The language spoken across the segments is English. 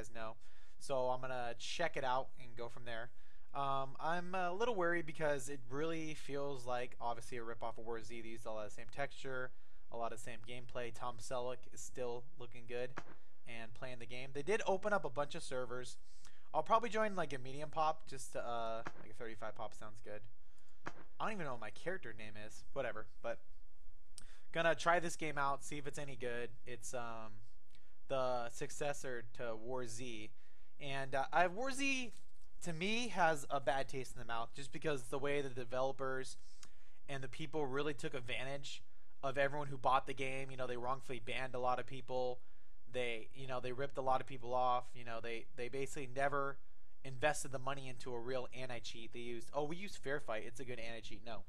guys know. So I'm gonna check it out and go from there. I'm a little worried because it really feels like obviously a ripoff of War Z. They used a lot of the same texture, a lot of the same gameplay. Tom Selleck is still looking good and playing the game. They did open up a bunch of servers. I'll probably join like a medium pop, just like a 35 pop sounds good. I don't even know what my character name is. Whatever, but gonna try this game out, see if it's any good. It's the successor to War Z, and War Z to me has a bad taste in the mouth just because the way the developers and the people really took advantage of everyone who bought the game. You know, they wrongfully banned a lot of people. They ripped a lot of people off. They basically never invested the money into a real anti-cheat. They used, oh, we use Fair Fight, it's a good anti-cheat. No.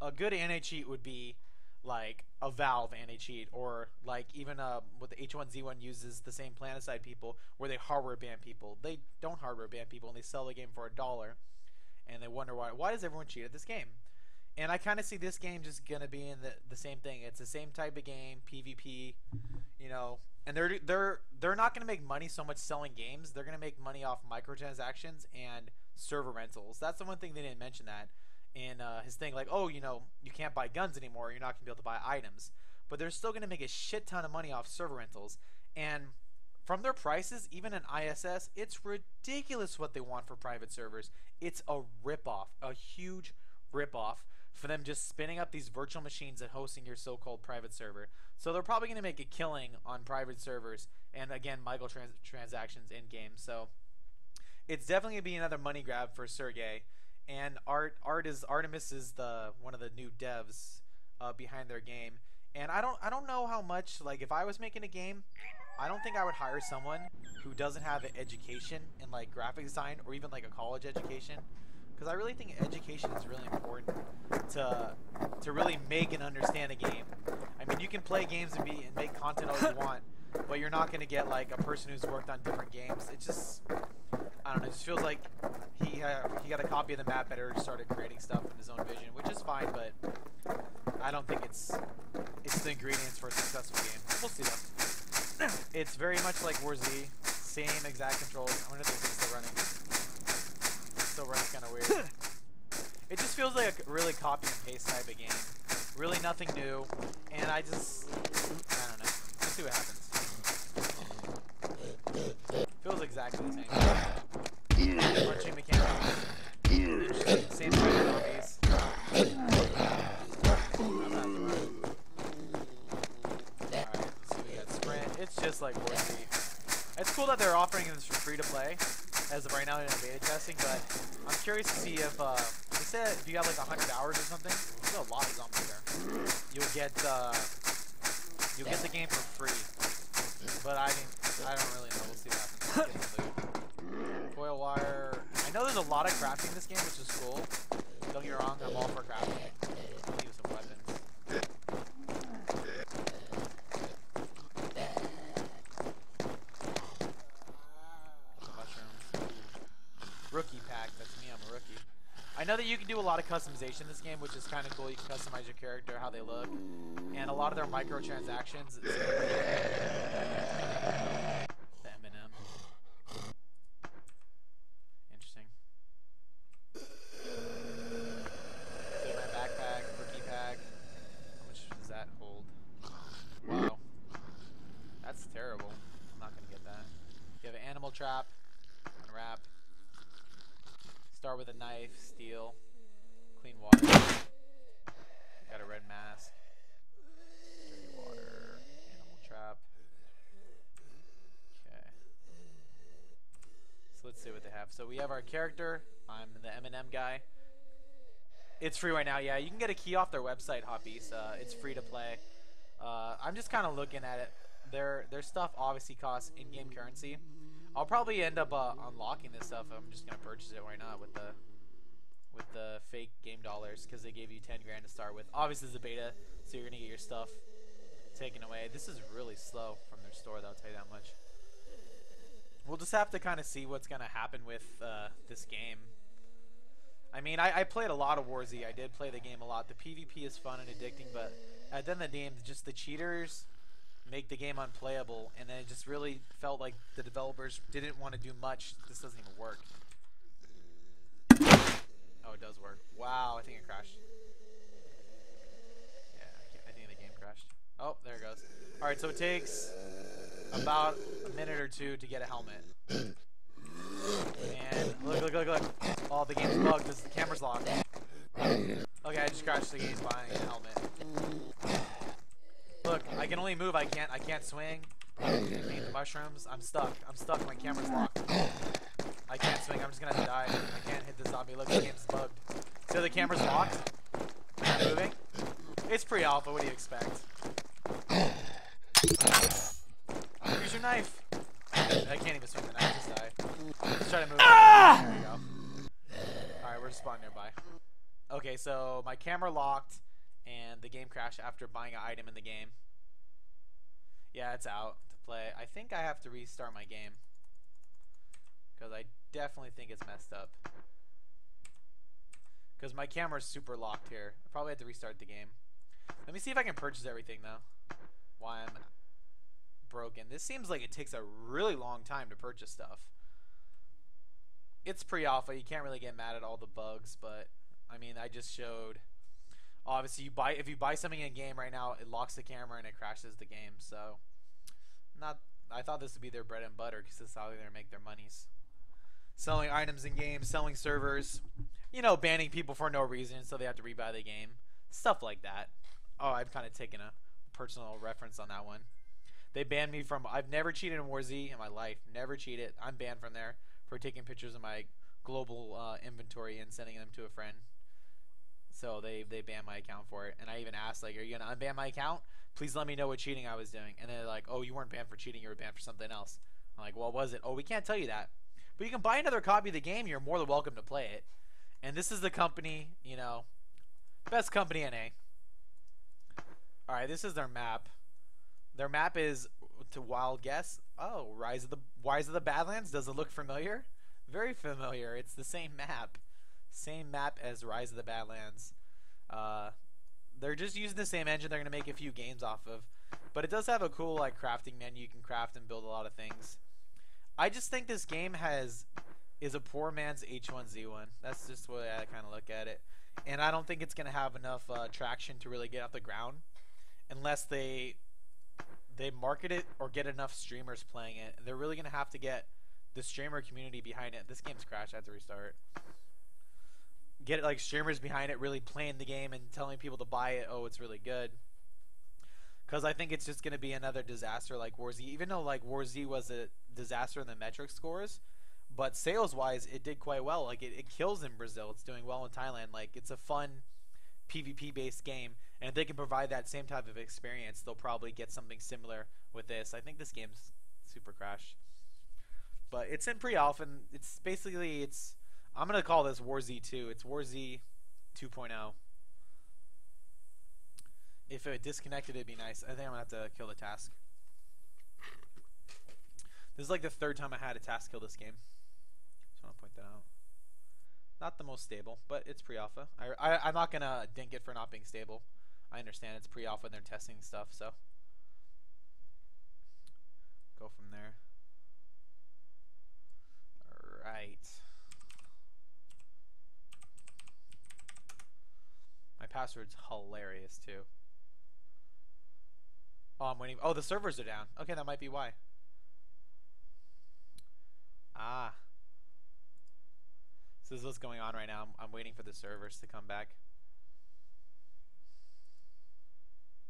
A good anti-cheat would be like a Valve anti-cheat, or like even what the H1Z1 uses the same Planicide people, where they hardware ban people. They don't hardware ban people, and they sell the game for $1, and they wonder why does everyone cheat at this game? And I kind of see this game just gonna be in the same thing. It's the same type of game, PvP, and they're not gonna make money so much selling games. They're gonna make money off microtransactions and server rentals. That's the one thing they didn't mention that in his thing. Like, oh, you can't buy guns anymore. You're not gonna be able to buy items, but they're still gonna make a shit ton of money off server rentals. And from their prices, even in ISS, it's ridiculous what they want for private servers. It's a ripoff, a huge ripoff for them just spinning up these virtual machines and hosting your so-called private server. So they're probably going to make a killing on private servers and, again, microtransactions in-game. So it's definitely going to be another money grab for Surgay. And Artemis is one of the new devs behind their game. And I don't know how much, like, if I was making a game, I don't think I would hire someone who doesn't have an education in like graphic design or even like a college education. Because I really think education is really important to really make and understand a game. I mean, you can play games and make content all you want, but you're not going to get like a person who's worked on different games. It just, I don't know, it just feels like he got a copy of the map editor and started creating stuff in his own vision, which is fine, but I don't think it's the ingredients for a successful game. We'll see though. It's very much like War Z, same exact controls. I wonder if this is still running. Still runs kind of weird. It just feels like a really copy and paste type of game. Really nothing new, and I don't know. Let's see what happens. Feels exactly the same. Punching mechanics. Same kind of zombies. Alright, let's see, we got sprint. It's just like War Z. It's cool that they're offering this for free to play as of right now in beta testing, but I'm curious to see if they said if you got like 100 hours or something, there's a lot of zombies there. You'll get the game for free. But I don't really know. We'll see what happens. Coil wire. I know there's a lot of crafting in this game, which is cool. Don't get me wrong, I'm all for crafting. Use some weapons. Rookie pack, that's me, I'm a rookie. I know that you can do a lot of customization in this game, which is kind of cool. You can customize your character, how they look, and a lot of their microtransactions. The M&M. Interesting. Take my backpack, rookie pack. How much does that hold? Wow. That's terrible. I'm not going to get that. You have an animal trap, unwrap. Start with a knife, steel, clean water. Got a red mask. Dirty water, animal trap. Okay. So let's see what they have. So we have our character. I'm the M&M guy. It's free right now. Yeah, you can get a key off their website, Hoppies. It's free to play. I'm just kind of looking at it. Their stuff obviously costs in-game currency. I'll probably end up unlocking this stuff. I'm just gonna purchase it. Why not with the fake game dollars? Because they gave you 10 grand to start with. Obviously, it's a beta, so you're gonna get your stuff taken away. This is really slow from their store, though. I'll tell you that much. We'll just have to kind of see what's gonna happen with this game. I mean, I played a lot of War Z. I did play the game a lot. The PvP is fun and addicting, but at the end of the day, just the cheaters make the game unplayable, and then it just really felt like the developers didn't want to do much. This doesn't even work. Oh, it does work. Wow, I think it crashed. Yeah, I think the game crashed. Oh, there it goes. All right, so it takes about a minute or two to get a helmet. And look. Oh, the game's bugged because the camera's locked. Okay, I just crashed the game buying a helmet. Look, I can only move. I can't swing. I need the mushrooms. I'm stuck. My camera's locked. I can't swing. I'm just gonna die. I can't hit the zombie. Look, the game's bugged. So the camera's locked. Not moving. It's pre-alpha. What do you expect? Use your knife. I can't even swing the knife. Just die. Let's try to move. There you go. All right, we're just spawning nearby. Okay, so my camera locked, and the game crashed after buying an item in the game. Yeah, it's out to play. I think I have to restart my game because I definitely think it's messed up. Because my camera's super locked here. I probably have to restart the game. Let me see if I can purchase everything though. Why I'm broken. This seems like it takes a really long time to purchase stuff. It's pre-alpha. You can't really get mad at all the bugs, but I mean, I just showed. Obviously, if you buy something in a game right now, it locks the camera and it crashes the game. So, I thought this would be their bread and butter because this is how they're gonna make their monies. Selling items in games, selling servers, you know, banning people for no reason so they have to rebuy the game, stuff like that. Oh, I've kind of taken a personal reference on that one. They banned me from. I've never cheated in War Z in my life. Never cheated. I'm banned from there for taking pictures of my global inventory and sending them to a friend. So they banned my account for it, and I even asked, like, are you gonna unban my account? Please let me know what cheating I was doing. And they're like, oh, you weren't banned for cheating, you were banned for something else. I'm like, well, what was it? Oh, we can't tell you that, but you can buy another copy of the game. You're more than welcome to play it. And this is the company, you know, best company in A. All right, this is their map. Their map is, to wild guess, oh, Rise of the Badlands. Does it look familiar? Very familiar. It's the same map. Same map as Rise of the Badlands. They're just using the same engine they're going to make a few games off of. But it does have a cool like crafting menu. You can craft and build a lot of things. I just think this game is a poor man's H1Z1. That's just the way I kind of look at it. And I don't think it's going to have enough traction to really get off the ground unless they market it or get enough streamers playing it. They're really going to have to get the streamer community behind it. This game's crashed. I have to restart. Get like streamers behind it, really playing the game and telling people to buy it. Oh, it's really good. Because I think it's just going to be another disaster like War Z. Even though like War Z was a disaster in the metric scores, but sales-wise, it did quite well. Like it kills in Brazil. It's doing well in Thailand. Like it's a fun PvP-based game, and if they can provide that same type of experience, they'll probably get something similar with this. I think this game's super crashed. But it's in pre-alpha, and it's basically I'm gonna call this War Z 2. It's War Z 2.0. If it disconnected, it'd be nice. I think I'm gonna have to kill the task. This is like the third time I had a task kill this game. Just want to point that out. Not the most stable, but it's pre-alpha. I'm not gonna dink it for not being stable. I understand it's pre-alpha and they're testing stuff, so go from there. All right. My password's hilarious too. Oh, I'm waiting. Oh, the servers are down. Okay, that might be why. Ah. So this is what's going on right now. I'm waiting for the servers to come back.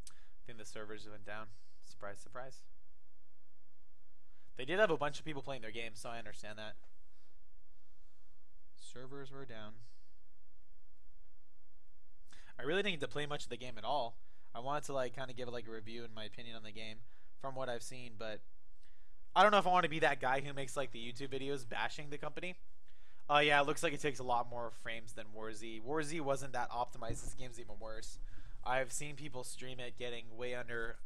I think the servers went down. Surprise, surprise. They did have a bunch of people playing their game, so I understand that. Servers were down. I really didn't get to play much of the game at all. I wanted to like kind of give like a review and my opinion on the game from what I've seen, but I don't know if I want to be that guy who makes like the YouTube videos bashing the company. Yeah, it looks like it takes a lot more frames than War Z. War Z wasn't that optimized. This game's even worse. I've seen people stream it getting way under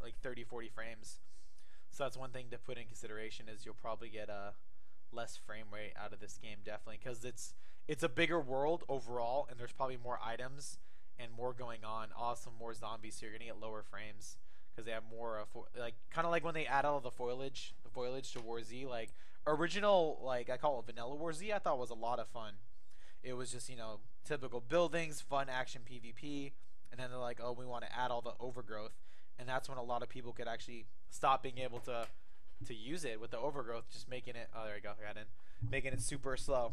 like 30, 40 frames. So that's one thing to put in consideration is you'll probably get less frame rate out of this game, definitely, because it's a bigger world overall, and there's probably more items and more going on. Awesome, more zombies, so you're gonna get lower frames because they have more like kind of like when they add all the foliage to War Z. Like original, like I call it vanilla War Z, I thought was a lot of fun. It was just, typical buildings, fun action PvP, and then they're like, oh, we want to add all the overgrowth, and that's when a lot of people could actually stop being able to use it with the overgrowth, just making it. Oh, there you go, I got in, making it super slow.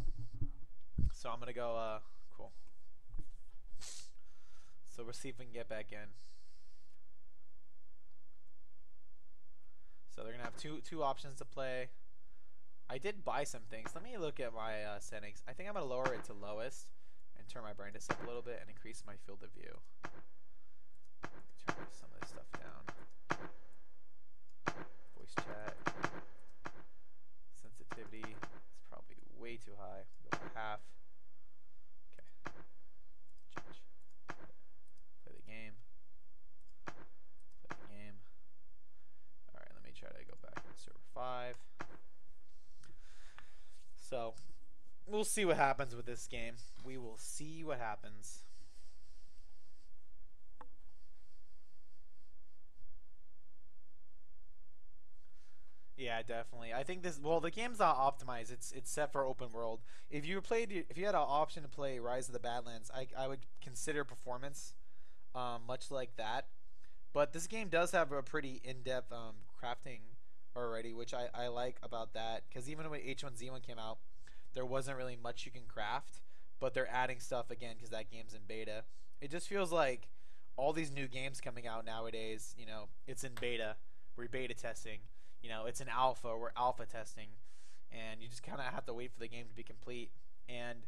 So I'm gonna go. Cool. So we'll see if we can get back in. So they're gonna have two options to play. I did buy some things. Let me look at my settings. I think I'm gonna lower it to lowest and turn my brightness up a little bit and increase my field of view. Turn some of this stuff down. Voice chat. Sensitivity is probably way too high. Go for half. Okay. Change. Play the game. Play the game. Alright, let me try to go back to server 5. So, we'll see what happens with this game. We will see what happens. Yeah, definitely. I think this. Well, the game's not optimized. It's set for open world. If you had an option to play Rise of the Badlands, I would consider performance, much like that. But this game does have a pretty in-depth crafting already, which I like about that. Because even when H1Z1 came out, there wasn't really much you can craft. But they're adding stuff again because that game's in beta. It just feels like all these new games coming out nowadays, it's in beta. We're beta testing. It's an alpha. We're alpha testing. And you just kind of have to wait for the game to be complete. And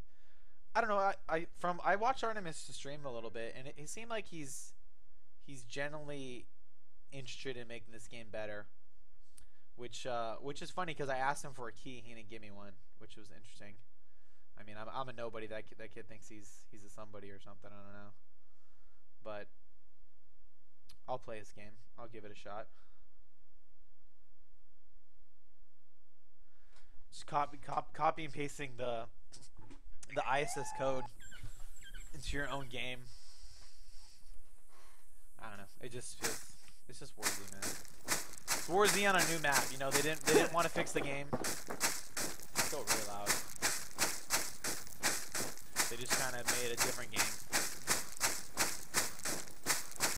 I don't know. I watched Artemis stream a little bit, and it seemed like he's generally interested in making this game better. Which is funny because I asked him for a key, he didn't give me one, which was interesting. I mean, I'm a nobody. That kid thinks he's a somebody or something. I don't know, but I'll play this game. I'll give it a shot. Just copy and pasting the ISS code into your own game. I don't know. It's just War Z, man. It's War Z on a new map. They didn't want to fix the game. It's still really loud. They just kind of made a different game.